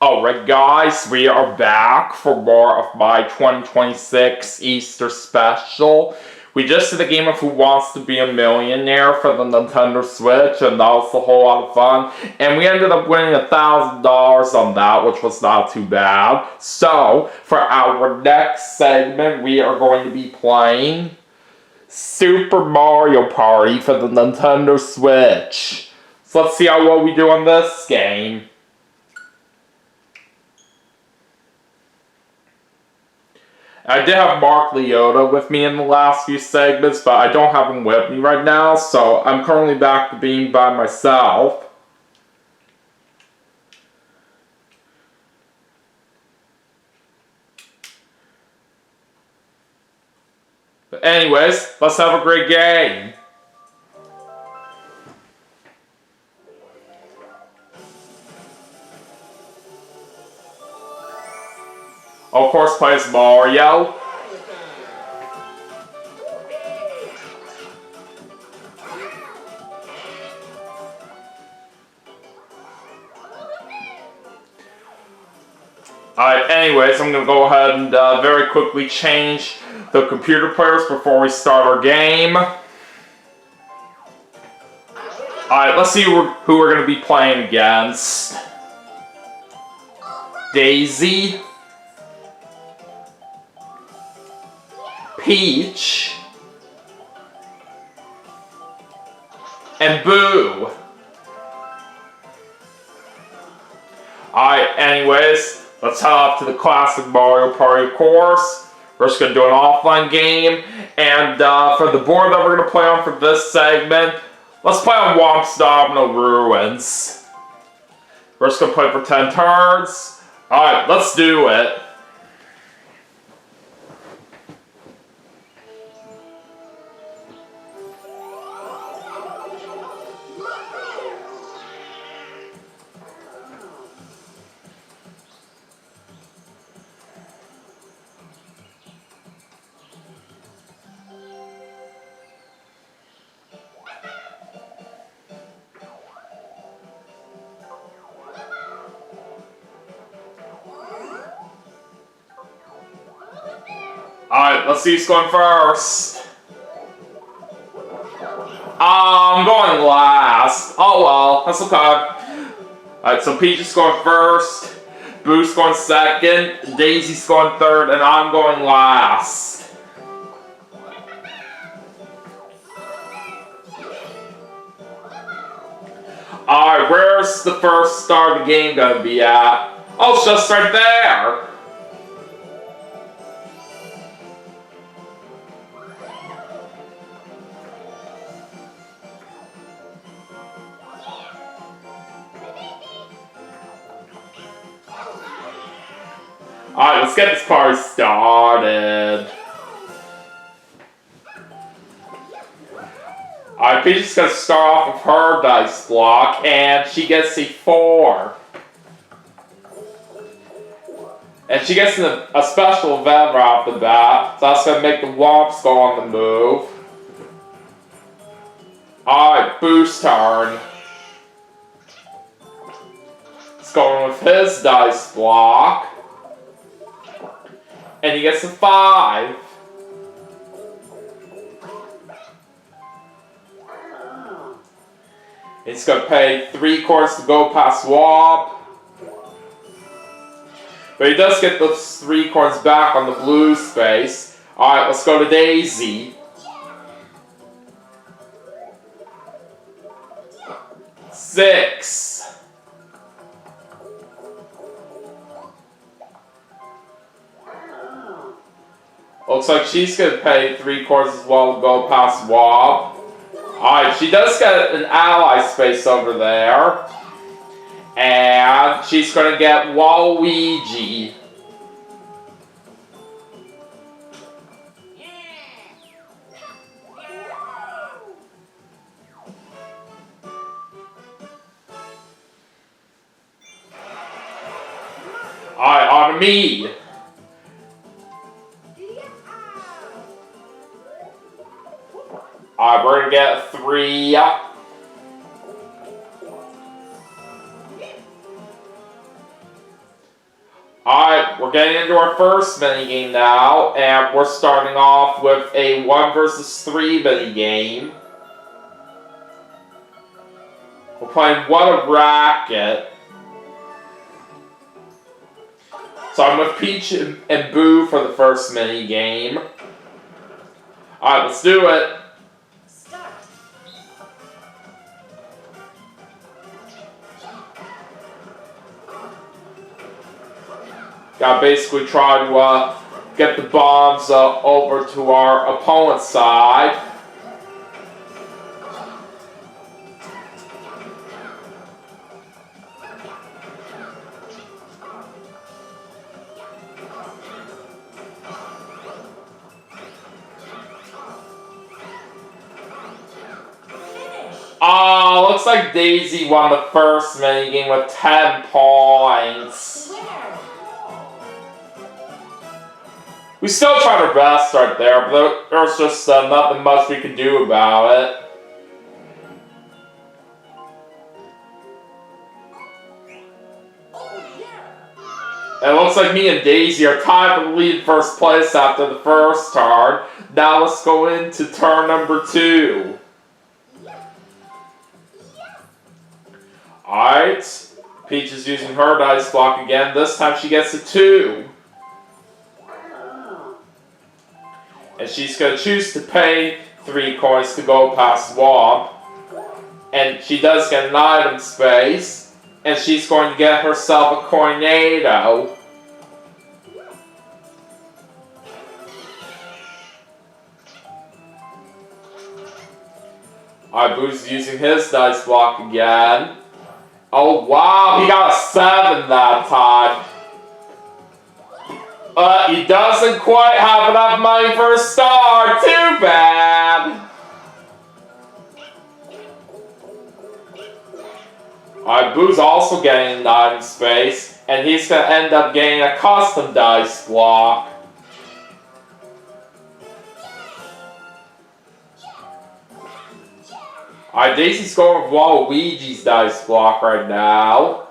Alright guys, we are back for more of my 2026 Easter special. We just did a game of Who Wants to Be a Millionaire for the Nintendo Switch, and that was a whole lot of fun. And we ended up winning $1,000 on that, which was not too bad. So, for our next segment, we are going to be playing Super Mario Party for the Nintendo Switch. So let's see how well we do on this game. I did have Mark Leota with me in the last few segments, but I don't have him with me right now, so I'm currently back to being by myself. But anyways, let's have a great game. Of course, plays Mario. Alright, anyways, I'm going to go ahead and very quickly change the computer players before we start our game. Alright, let's see who we're going to be playing against. Daisy. Peach, and Boo. Alright, anyways, let's head off to the classic Mario Party course. We're just going to do an offline game, and for the board that we're going to play on for this segment, let's play on Whomp's Domino Ruins. We're just going to play for 10 turns. Alright, let's do it. Alright, let's see who's going first. I'm going last. Oh well, that's okay. Alright, so Peach is going first, Boo's going second, Daisy's going third, and I'm going last. Alright, where's the first star of the game gonna be at? Oh, it's just right there! Alright, let's get this party started. Alright, Peach is going to start off with her dice block, and she gets a 4. And she gets a special event right off the bat, so that's going to make the Whomps go on the move. Alright, Boo's turn. He's going with his dice block. And he gets a 5. He's going to pay 3 coins to go past Whomp. But he does get those 3 coins back on the blue space. Alright, let's go to Daisy. 6. Looks like she's going to pay 3 coins as well to go past Whomp. Alright, she does get an ally space over there. And she's going to get Waluigi. Alright, on me. Alright, we're gonna get a 3. Alright, we're getting into our first minigame now, and we're starting off with a 1 versus 3 minigame. We're playing What a Racket. So I'm with Peach and Boo for the first minigame. Alright, let's do it. Gotta basically try to get the bombs over to our opponent's side. Looks like Daisy won the first minigame with 10 points. We still tried our best right there, but there's just nothing much we can do about it. It looks like me and Daisy are tied for the lead in first place after the first turn. Now let's go into turn number 2. Alright, Peach is using her dice block again. This time she gets a 2. And she's going to choose to pay 3 coins to go past Womp. And she does get an item space. And she's going to get herself a Coinado. Alright, Boo's using his dice block again. Oh wow, he got a 7 that time. He doesn't quite have enough money for a star. Too bad. Alright, Boo's also getting an item space, and he's going to end up getting a custom dice block. Alright, Daisy's going with Waluigi's dice block right now.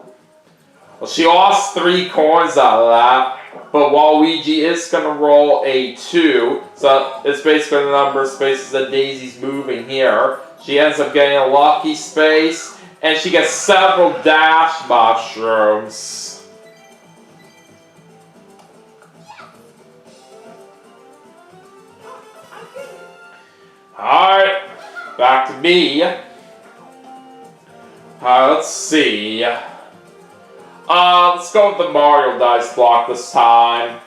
Well, she lost 3 coins out of that. But Waluigi is going to roll a 2, so it's basically the number of spaces that Daisy's moving here. She ends up getting a lucky space, and she gets several dash mushrooms. Alright, back to me. Let's see. Let's go with the Mario dice block this time.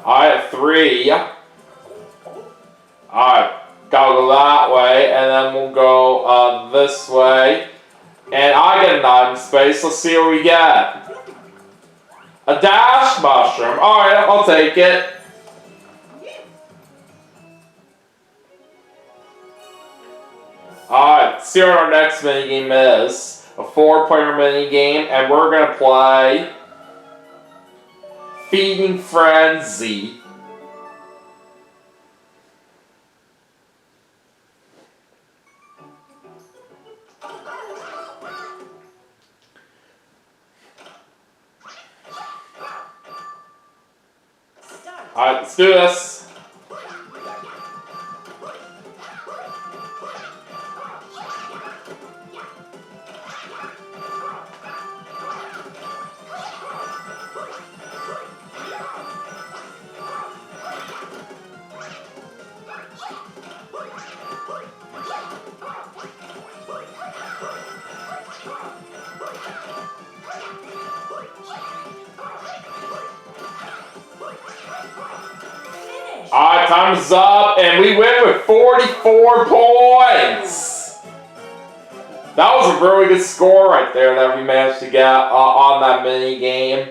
Alright, 3. Alright, gotta go that way, and then we'll go this way. And I get an item space. Let's see what we get. A dash mushroom. Alright, I'll take it. Alright, let's see what our next minigame is. A 4-player minigame, and we're going to play Feeding Frenzy. Alright, let's do this. Alright, time's up, and we win with 44 points! That was a really good score right there that we managed to get on that mini game.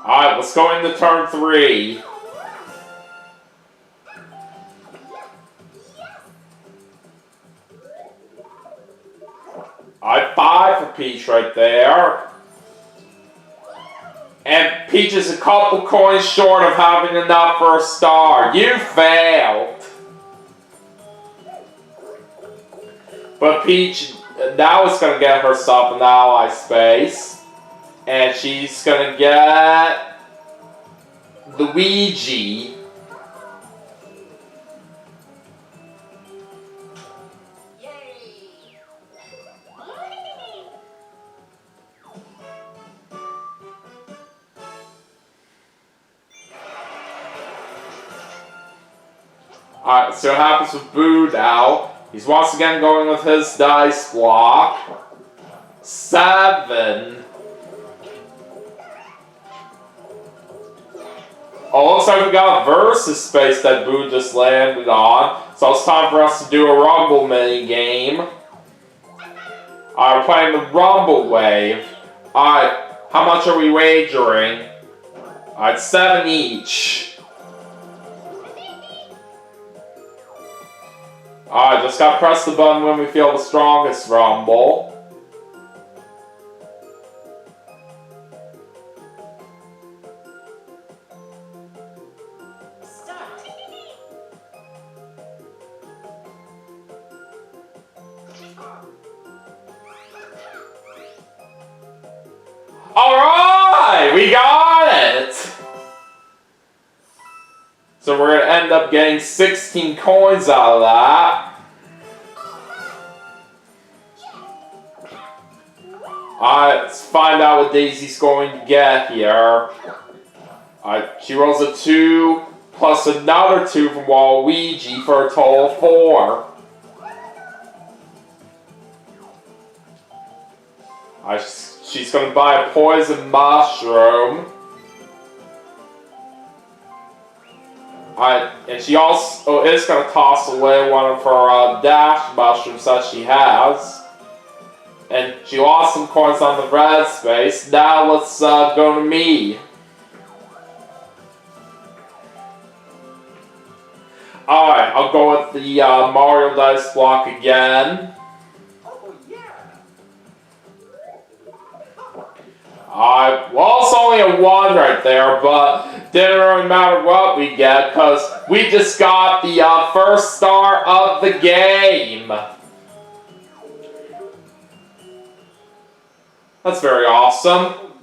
Alright, let's go into turn 3. Alright, 5 for Peach right there. And Peach is a couple coins short of having enough for a star. You failed. But Peach now is going to get herself an ally space. And she's going to get Luigi. Alright, so what happens with Boo now? He's once again going with his dice block. 7. Oh, looks like we got a versus space that Boo just landed on. So it's time for us to do a Rumble mini game. Alright, we're playing the Rumble Wave. Alright, how much are we wagering? Alright, 7 each. Alright, just gotta press the button when we feel the strongest rumble. Start. Alright, we got it! So we're gonna end up getting 16 coins out of that. Alright, let's find out what Daisy's going to get here. Alright, she rolls a 2 plus another 2 from Waluigi for a total of 4. Alright, she's gonna buy a poison mushroom. Alright, and she also is going to toss away one of her dash mushrooms that she has. And she lost some coins on the red space. Now let's go to me. Alright, I'll go with the Mario dice block again. Alright, well it's only a 1 right there, but didn't really matter what we get, because we just got the first star of the game. That's very awesome.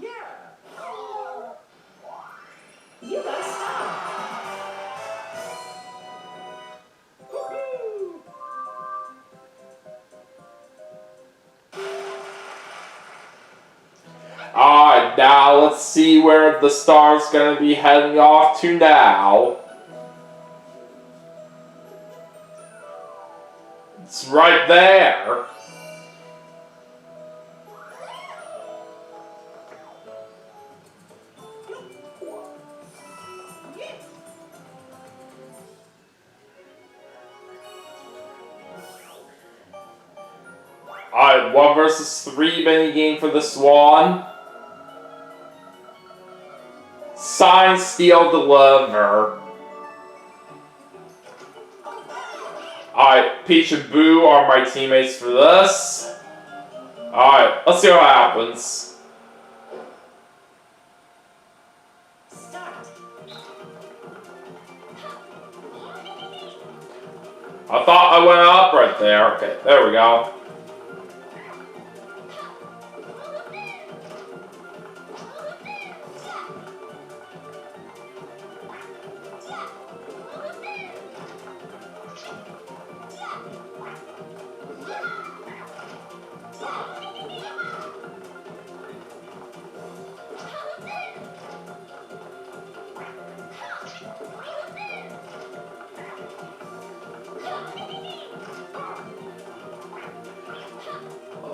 You got a star. Alright, now let's see where the star's gonna be heading off to now. It's right there. Alright, 1 versus 3 minigame for this one. Sign, steal, deliver. Alright, Peach and Boo are my teammates for this. Alright, let's see what happens. Start. I thought I went up right there. Okay, there we go.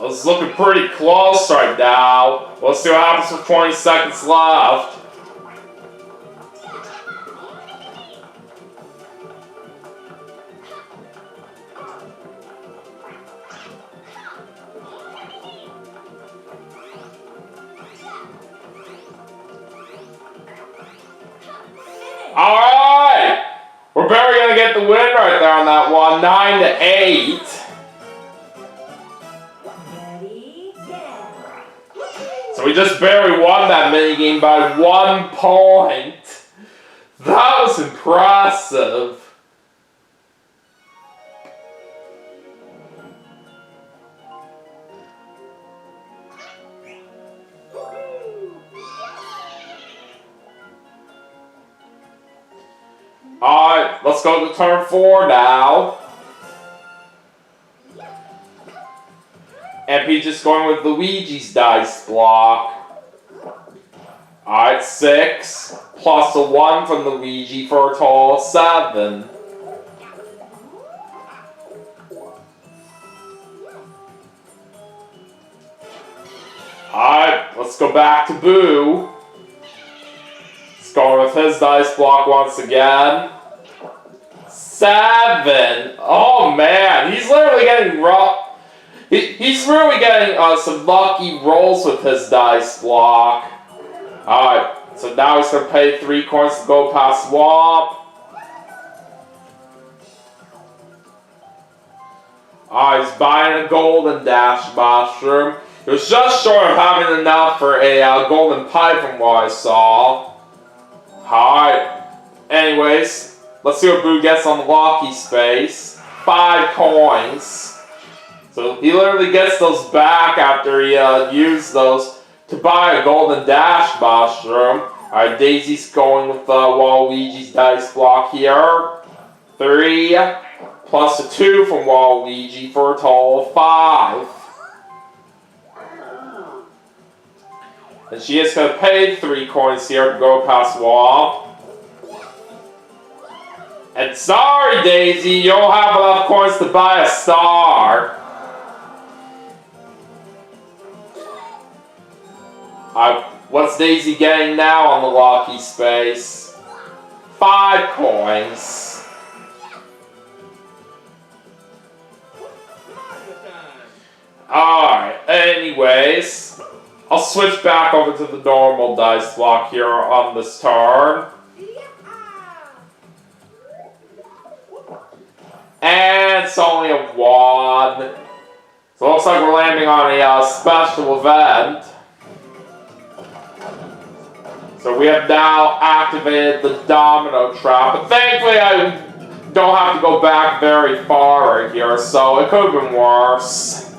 It's looking pretty close right now. Let's see what happens with 20 seconds left. Alright! We're barely gonna get the win right there on that one. 9-8. Ready? So we just barely won that minigame by 1 point. That was impressive. Alright, let's go to turn 4 now. And Peach is going with Luigi's dice block. Alright, 6 plus a 1 from Luigi for a total of 7. Alright, let's go back to Boo. He's going with his dice block once again. 7! Oh man, he's literally getting rough. He's really getting some lucky rolls with his dice block. Alright, so now he's going to pay 3 coins to go past Swamp. Alright, he's buying a golden dash mushroom. He was just short of having enough for a golden pipe from what I saw. Alright, anyways, let's see what Boo gets on the lucky space. 5 coins. So he literally gets those back after he used those to buy a golden dash mushroom. Alright, Daisy's going with Waluigi's dice block here. 3 plus a 2 from Waluigi for a total of 5. And she is going to pay 3 coins here to go past Wall. And sorry, Daisy, you don't have enough coins to buy a star. What's Daisy getting now on the lucky space? 5 coins. Alright, anyways, I'll switch back over to the normal dice block here on this turn. And it's only a 1. So it looks like we're landing on a special event. So we have now activated the domino trap, but thankfully I don't have to go back very far right here, so it could have been worse.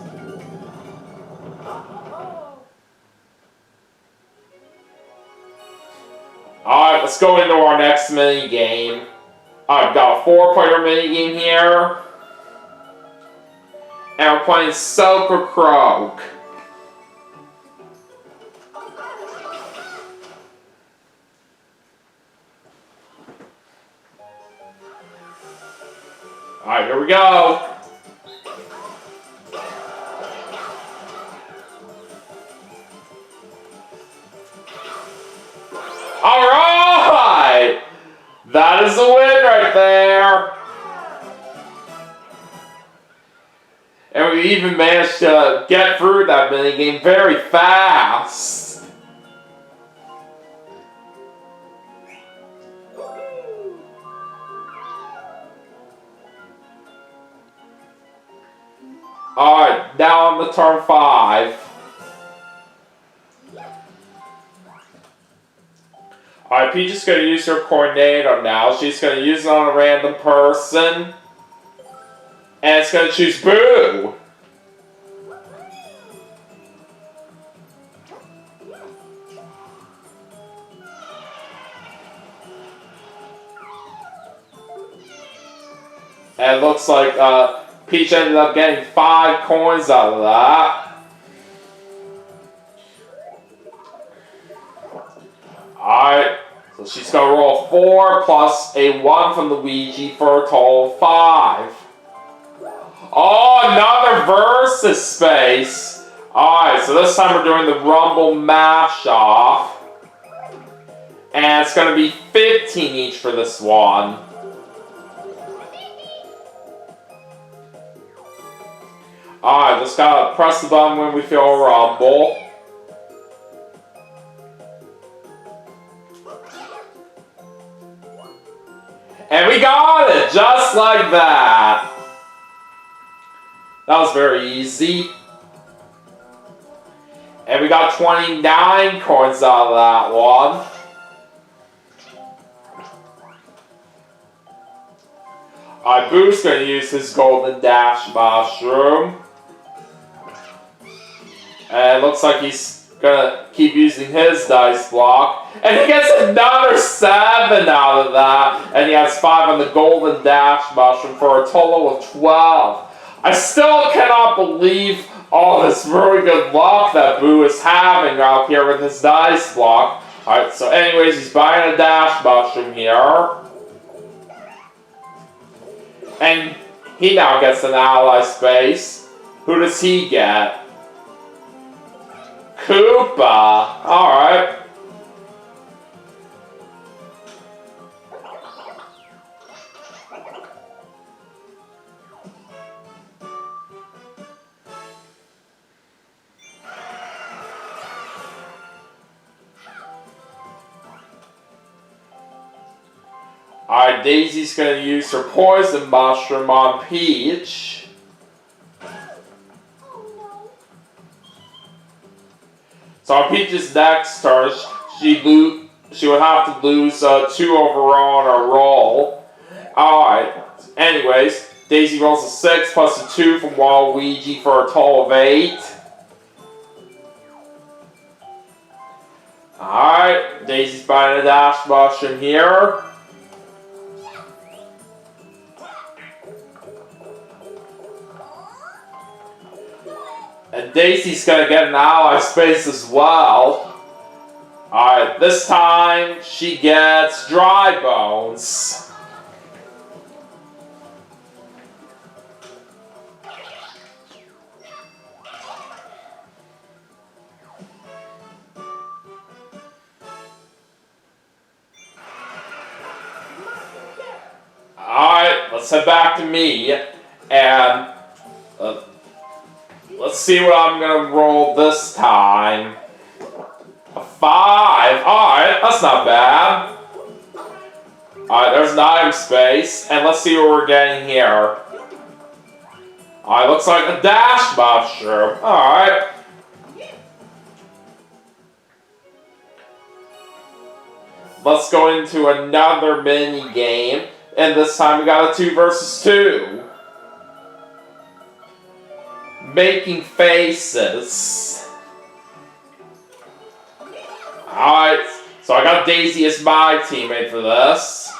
Alright, let's go into our next mini game. I've got a 4-player mini game here. And we're playing Silver Croak. Alright, here we go. Alright! That is a win right there. And we even managed to get through that minigame very fast. Alright, now on the turn 5. Alright, Peach is going to use her Tornado now. She's going to use it on a random person. And it's going to choose Boo. And it looks like Peach ended up getting 5 coins out of that. Alright, so she's going to roll 4 plus a 1 from Luigi for a total of 5. Oh, another versus space. Alright, so this time we're doing the Rumble Mash-Off. And it's going to be 15 each for this one. Alright, just gotta press the button when we feel a rumble. And we got it! Just like that! That was very easy. And we got 29 coins out of that one. Alright, Boo's gonna use his Golden Dash Mushroom. And it looks like he's gonna keep using his dice block. And he gets another 7 out of that. And he has 5 on the Golden Dash Mushroom for a total of 12. I still cannot believe all this really good luck that Boo is having out here with his dice block. Alright, so anyways, he's buying a Dash Mushroom here. And he now gets an ally space. Who does he get? Koopa. Alright. Alright, Daisy's gonna use her Poison Mushroom on Peach. So on Peach's next turn, she would have to lose 2 overall on her roll. Alright, anyways, Daisy rolls a 6 plus a 2 from Waluigi for a total of 8. Alright, Daisy's buying a Dash Mushroom here. And Daisy's gonna get an ally space as well. Alright, this time she gets Dry Bones. Alright, let's head back to me. And let's see what I'm gonna roll this time. A 5. Alright, that's not bad. Alright, there's an item space. And let's see what we're getting here. Alright, looks like a Dash Mushroom. Alright. Let's go into another mini game. And this time we got a 2 versus 2. Making faces. Alright, so I got Daisy as my teammate for this.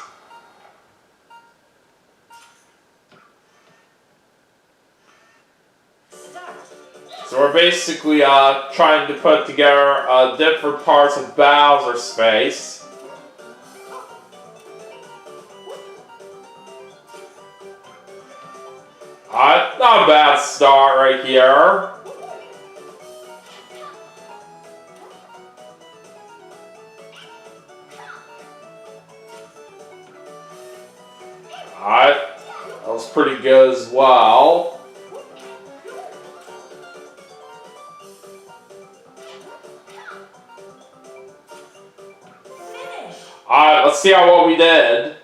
So we're basically trying to put together different parts of Bowser space. Not a bad start right here. Alright, that was pretty good as well. Alright, let's see how well we did.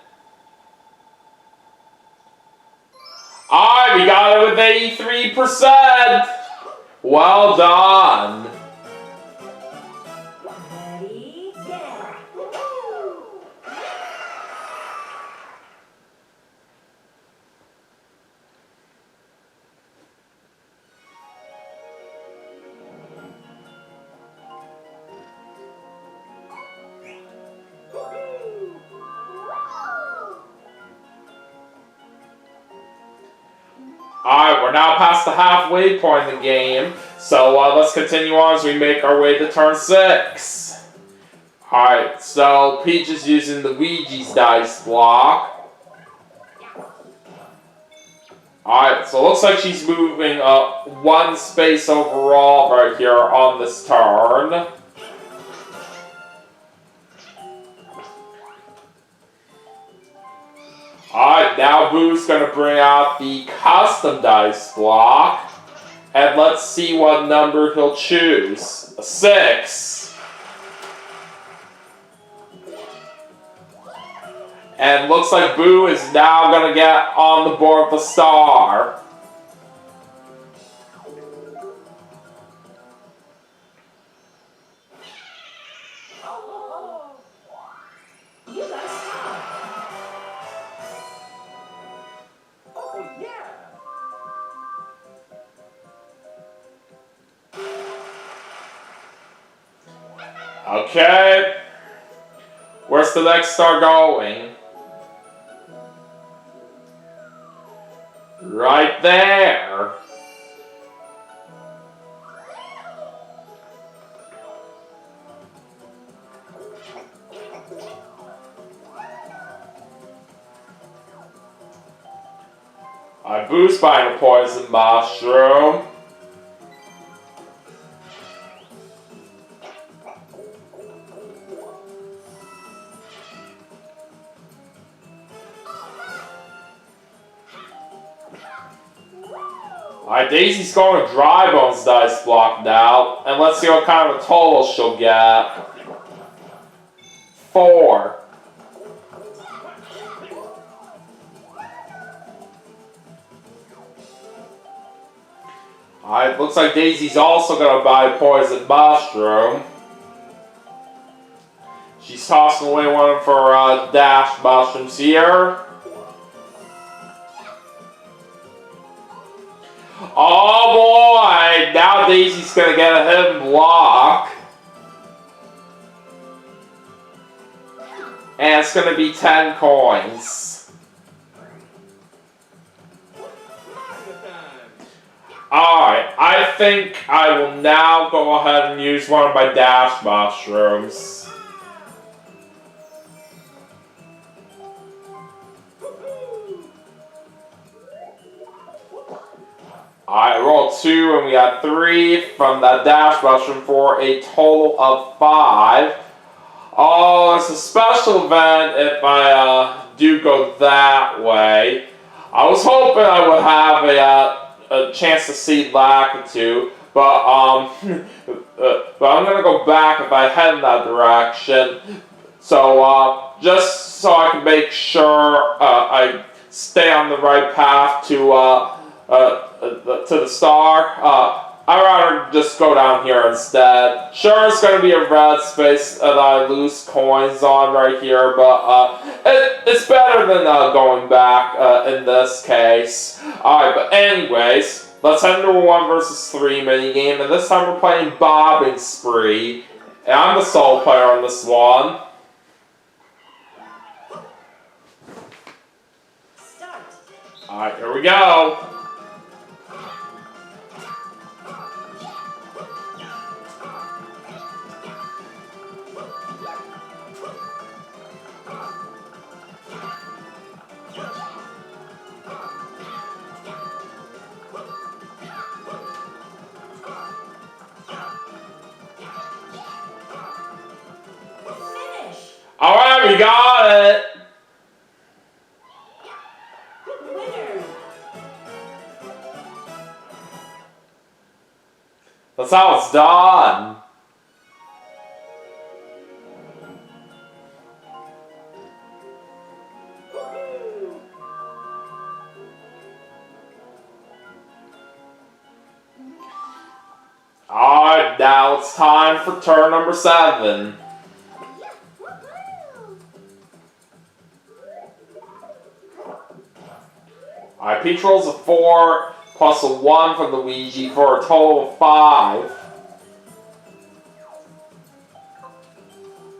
Alright, we got it with 83%! Well done! Ready, yeah. Alright, we're now past the halfway point in the game, so let's continue on as we make our way to turn 6. Alright, so Peach is using Luigi's dice block. Alright, so it looks like she's moving 1 space overall right here on this turn. Alright, now Boo's gonna bring out the custom dice block. And let's see what number he'll choose. A 6. And looks like Boo is now gonna get on the board with a star. Okay. Where's the next star going? Right there. I boost by a poison mushroom. Alright, Daisy's going to Dry Bones dice blocked out. And let's see what kind of a total she'll get. 4. Alright, looks like Daisy's also going to buy a poison mushroom. She's tossing away one of her dash mushrooms here. Oh boy! Now Daisy's going to get a hidden block. And it's going to be 10 coins. Alright, I think I will now go ahead and use one of my dash mushrooms. I rolled 2 and we got 3 from that dash mushroom for a total of 5. Oh, it's a special event if I do go that way. I was hoping I would have a chance to see Lakitu, but but I'm gonna go back if I head in that direction. So just so I can make sure I stay on the right path to the star. I'd rather just go down here instead. Sure, it's going to be a red space that I lose coins on right here, but it's better than going back in this case. Alright, but anyways, let's head into a 1 versus 3 minigame, and this time we're playing Bobbing Spree. And I'm the sole player on this one. Alright, here we go. Alright, we got it! Winner. That's how it's done. Alright, now it's time for turn number 7. Alright, Peach rolls a 4 plus a 1 from the Ouija for a total of 5.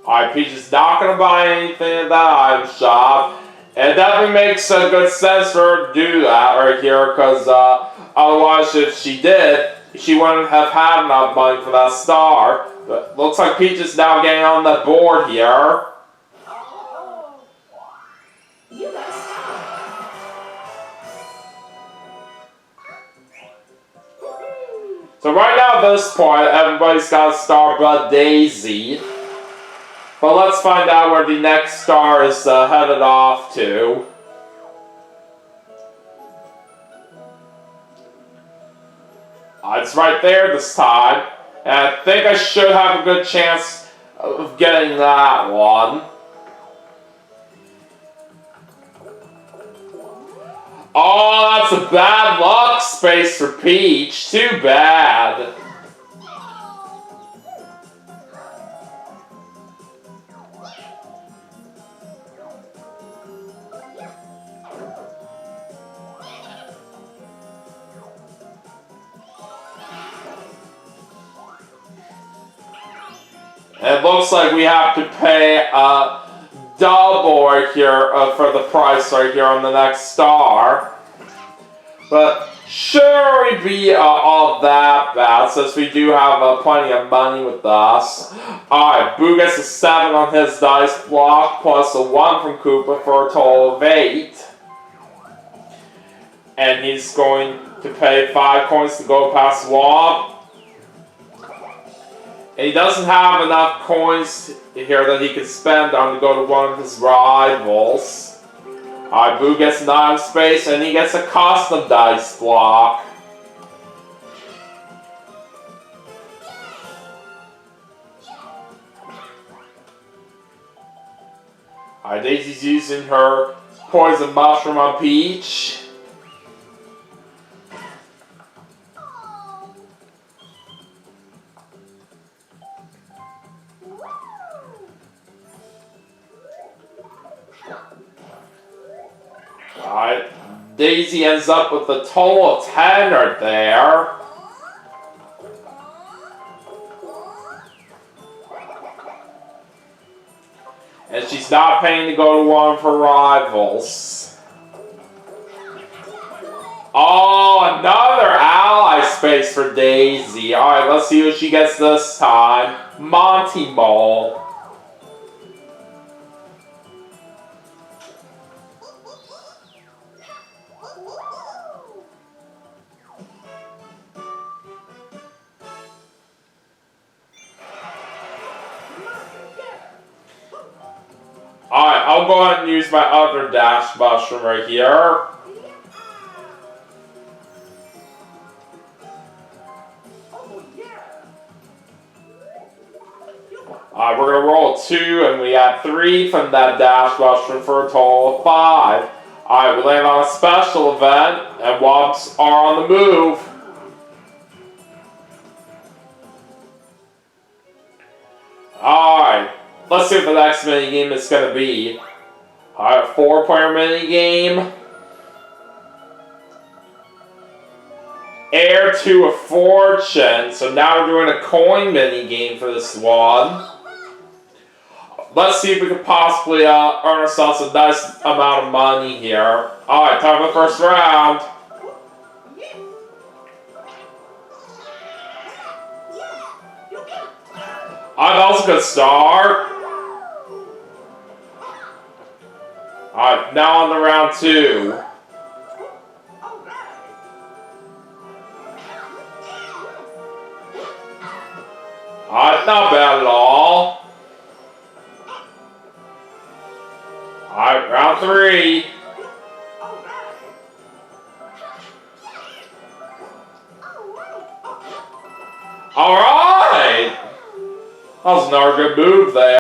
Alright, Peach is not going to buy anything at that item shop. And it definitely makes a good sense for her to do that right here, because otherwise if she did, she wouldn't have had enough money for that star. But looks like Peach is now getting on the board here. You got a star. So right now at this point, everybody's got a star but Daisy. But let's find out where the next star is headed off to. It's right there this time. And I think I should have a good chance of getting that one. Oh, that's a bad luck space for Peach. Too bad. It looks like we have to pay a double right here for the price right here on the next star. But sure, we'd be all that bad since we do have plenty of money with us. Alright, Boo gets a 7 on his dice block plus a 1 from Koopa for a total of 8. And he's going to pay 5 coins to go past Swamp. And he doesn't have enough coins here that he can spend on to go to one of his rivals. Alright, Boo gets 9 space and he gets a custom dice block. Alright, Daisy's using her poison mushroom on Peach. Alright, Daisy ends up with a total of 10 right there. And she's not paying to go to one of her rivals. Oh, another ally space for Daisy. Alright, let's see what she gets this time. Monty Ball. Alright, I'll go ahead and use my other dash mushroom right here. Alright, we're going to roll 2, and we got 3 from that dash mushroom for a total of 5. Alright, we land on a special event, and Wumps are on the move. Alright, let's see what the next minigame is going to be. Alright, 4-player minigame. Heir to a Fortune. So now we're doing a coin minigame for this one. Let's see if we can possibly earn ourselves a nice amount of money here. Alright, time for the first round. That was a good start. Alright, now on to round 2. Alright, not bad at all. Alright, round 3. Alright! That was another good move there.